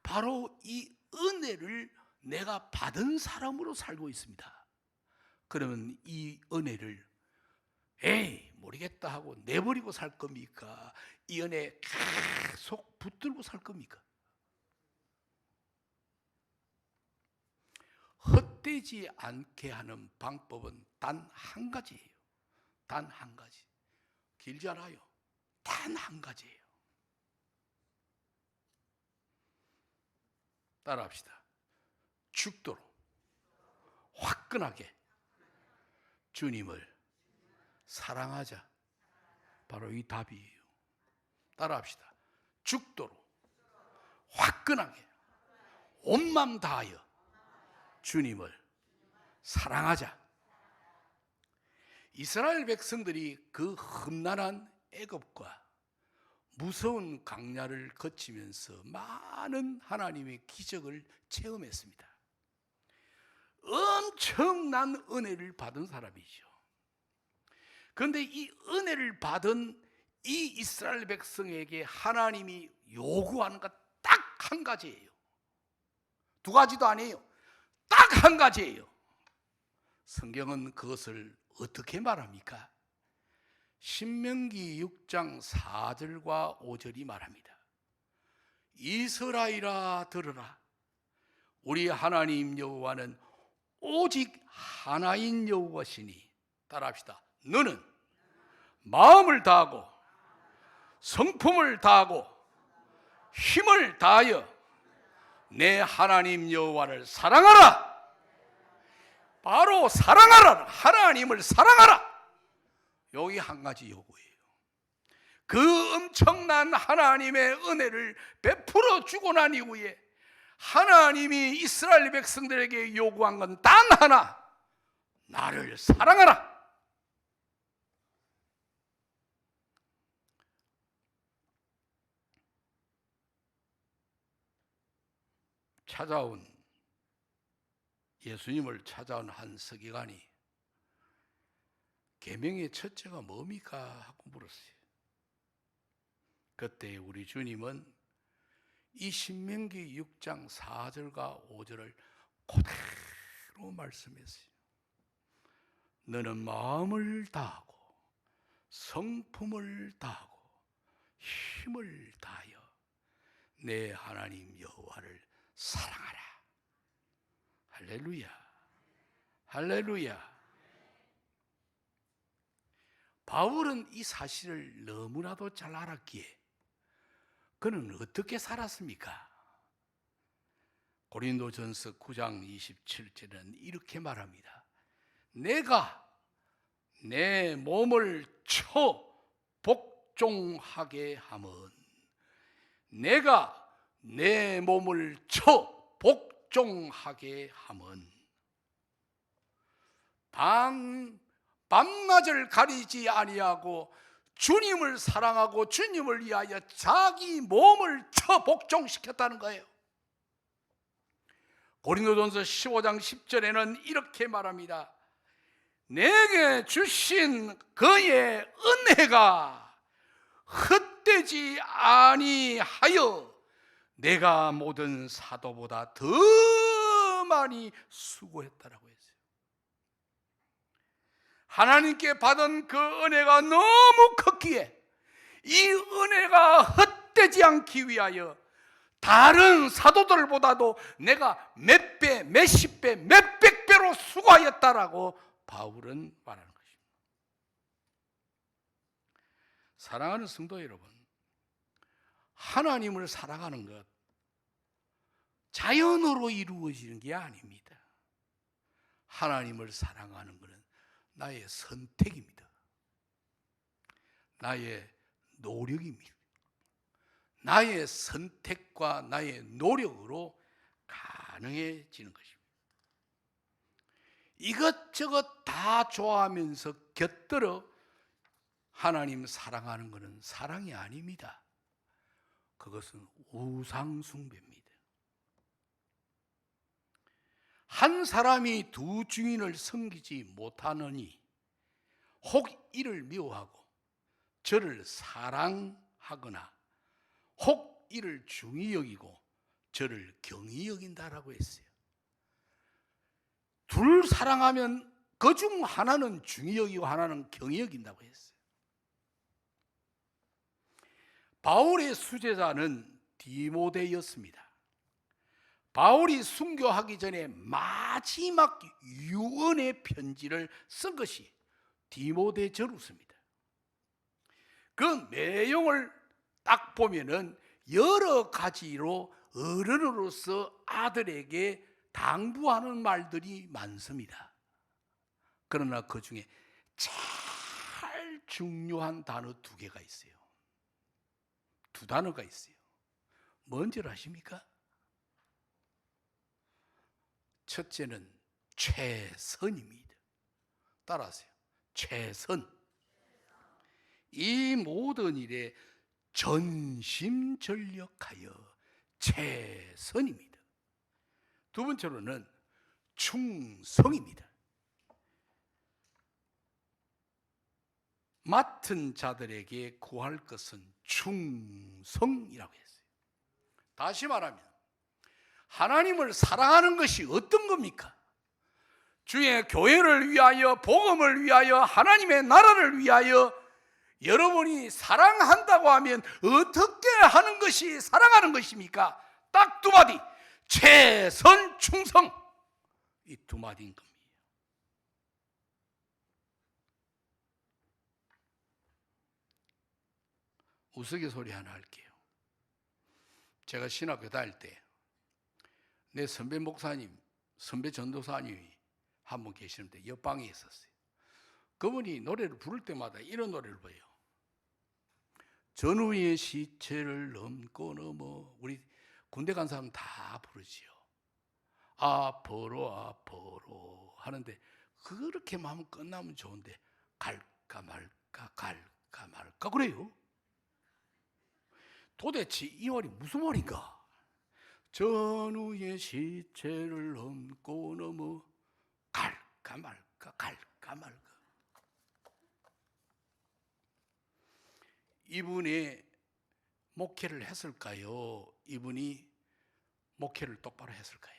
바로 이 은혜를 내가 받은 사람으로 살고 있습니다. 그러면 이 은혜를 에이 모르겠다 하고 내버리고 살 겁니까? 이 은혜에 계속 붙들고 살 겁니까? 헛되지 않게 하는 방법은 단 한 가지예요. 단 한 가지. 길지 않아요. 단 한 가지예요. 따라합시다. 죽도록 화끈하게 주님을 사랑하자. 바로 이 답이에요. 따라합시다. 죽도록 화끈하게 온 맘 다하여 주님을 사랑하자. 이스라엘 백성들이 그 험난한 애굽과 무서운 강야를 거치면서 많은 하나님의 기적을 체험했습니다. 엄청난 은혜를 받은 사람이죠. 그런데 이 은혜를 받은 이 이스라엘 백성에게 하나님이 요구하는 것 딱 한 가지예요. 두 가지도 아니에요. 딱 한 가지예요. 성경은 그것을 어떻게 말합니까? 신명기 6장 4절과 5절이 말합니다. 이스라엘아 들으라. 우리 하나님 여호와는 오직 하나인 여호와시니. 따라합시다. 너는 마음을 다하고 성품을 다하고 힘을 다하여 내 하나님 여호와를 사랑하라. 바로 사랑하라. 하나님을 사랑하라. 여기 한 가지 요구예요. 그 엄청난 하나님의 은혜를 베풀어 주고 난 이후에 하나님이 이스라엘 백성들에게 요구한 건 단 하나. 나를 사랑하라. 예수님을 찾아온 한 서기관이 계명의 첫째가 뭡니까? 하고 물었어요. 그때 우리 주님은 이 신명기 6장 4절과 5절을 그대로 말씀했어요. 너는 마음을 다하고 성품을 다하고 힘을 다하여 내 하나님 여호와를 사랑하라. 할렐루야. 할렐루야. 바울은 이 사실을 너무나도 잘 알았기에 그는 어떻게 살았습니까? 고린도전서 9장 27절은 이렇게 말합니다. 내가 내 몸을 쳐 복종하게 함은, 내가 내 몸을 쳐 복종하게 함은 밤낮을 가리지 아니하고 주님을 사랑하고 주님을 위하여 자기 몸을 쳐 복종시켰다는 거예요. 고린도전서 15장 10절에는 이렇게 말합니다. 내게 주신 그의 은혜가 헛되지 아니하여 내가 모든 사도보다 더 많이 수고했다라고 했어요. 하나님께 받은 그 은혜가 너무 컸기에 이 은혜가 헛되지 않기 위하여 다른 사도들보다도 내가 몇 배, 몇십 배, 몇백 배로 수고하였다라고 바울은 말하는 것입니다. 사랑하는 성도 여러분, 하나님을 사랑하는 것 자연으로 이루어지는 게 아닙니다. 하나님을 사랑하는 것은 나의 선택입니다. 나의 노력입니다. 나의 선택과 나의 노력으로 가능해지는 것입니다. 이것저것 다 좋아하면서 곁들여 하나님 사랑하는 것은 사랑이 아닙니다. 그것은 우상숭배입니다. 한 사람이 두 주인을 섬기지 못하느니 혹 이를 미워하고 저를 사랑하거나 혹 이를 중히 여기고 저를 경히 여긴다라고 했어요. 둘 사랑하면 그 중 하나는 중히 여기고 하나는 경히 여긴다고 했어요. 바울의 수제자는 디모데였습니다. 바울이 순교하기 전에 마지막 유언의 편지를 쓴 것이 디모데전후서입니다. 그 내용을 딱 보면은 여러 가지로 어른으로서 아들에게 당부하는 말들이 많습니다. 그러나 그 중에 제일 중요한 단어 두 개가 있어요. 두 단어가 있어요. 뭔지를 아십니까? 첫째는 최선입니다. 따라하세요. 최선. 이 모든 일에 전심전력하여 최선입니다. 두 번째로는 충성입니다. 맡은 자들에게 구할 것은 충성이라고 했어요. 다시 말하면 하나님을 사랑하는 것이 어떤 겁니까? 주의 교회를 위하여, 복음을 위하여, 하나님의 나라를 위하여 여러분이 사랑한다고 하면 어떻게 하는 것이 사랑하는 것입니까? 딱 두 마디, 최선, 충성. 이 두 마디인 겁니다. 우스갯소리 하나 할게요. 제가 신학교 다닐 때 내 선배 목사님, 선배 전도사님이 한 분 계시는데 옆방에 있었어요. 그분이 노래를 부를 때마다 이런 노래를 불러요. 전후의 시체를 넘고 넘어. 우리 군대 간 사람 다 부르지요. 앞으로 앞으로 하는데 그렇게 마음 끝나면 좋은데 갈까 말까 갈까 말까 그래요. 도대체 이 말이 무슨 말인가? 전후의 시체를 넘고 넘어 갈까 말까 갈까 말까. 이분이 목회를 했을까요? 이분이 목회를 똑바로 했을까요?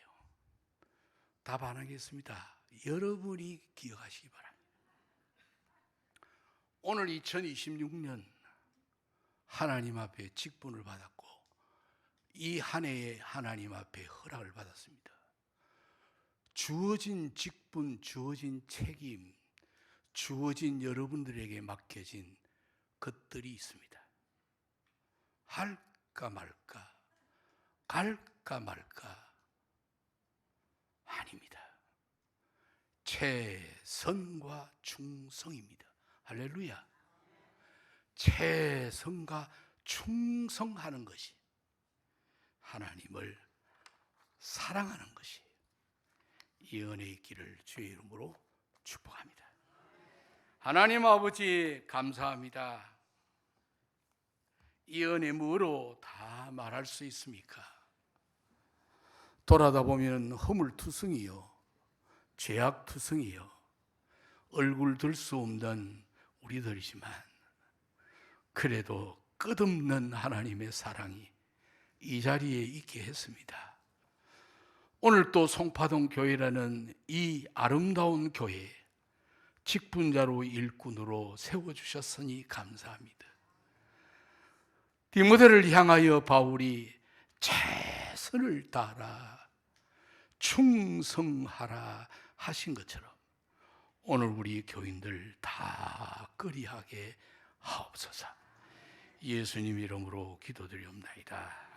답 안 하겠습니다. 여러분이 기억하시기 바랍니다. 오늘 2026년 하나님 앞에 직분을 받았고 이 한 해에 하나님 앞에 허락을 받았습니다. 주어진 직분, 주어진 책임, 주어진 여러분들에게 맡겨진 것들이 있습니다. 할까 말까, 갈까 말까 아닙니다. 최선과 충성입니다. 할렐루야. 최선과 충성하는 것이 하나님을 사랑하는 것이 이 은혜의 길을 주의 이름으로 축복합니다. 하나님 아버지 감사합니다. 이 은혜 뭐로 다 말할 수 있습니까? 돌아다 보면 허물투성이요, 죄악투성이요, 얼굴 들 수 없는 우리들이지만 그래도 끝없는 하나님의 사랑이 이 자리에 있게 했습니다. 오늘 또 송파동 교회라는 이 아름다운 교회, 직분자로 일꾼으로 세워주셨으니 감사합니다. 디모데를 향하여 바울이 최선을 다하라, 충성하라 하신 것처럼 오늘 우리 교인들 다 그리하게 하옵소서. 예수님 이름으로 기도드리옵나이다.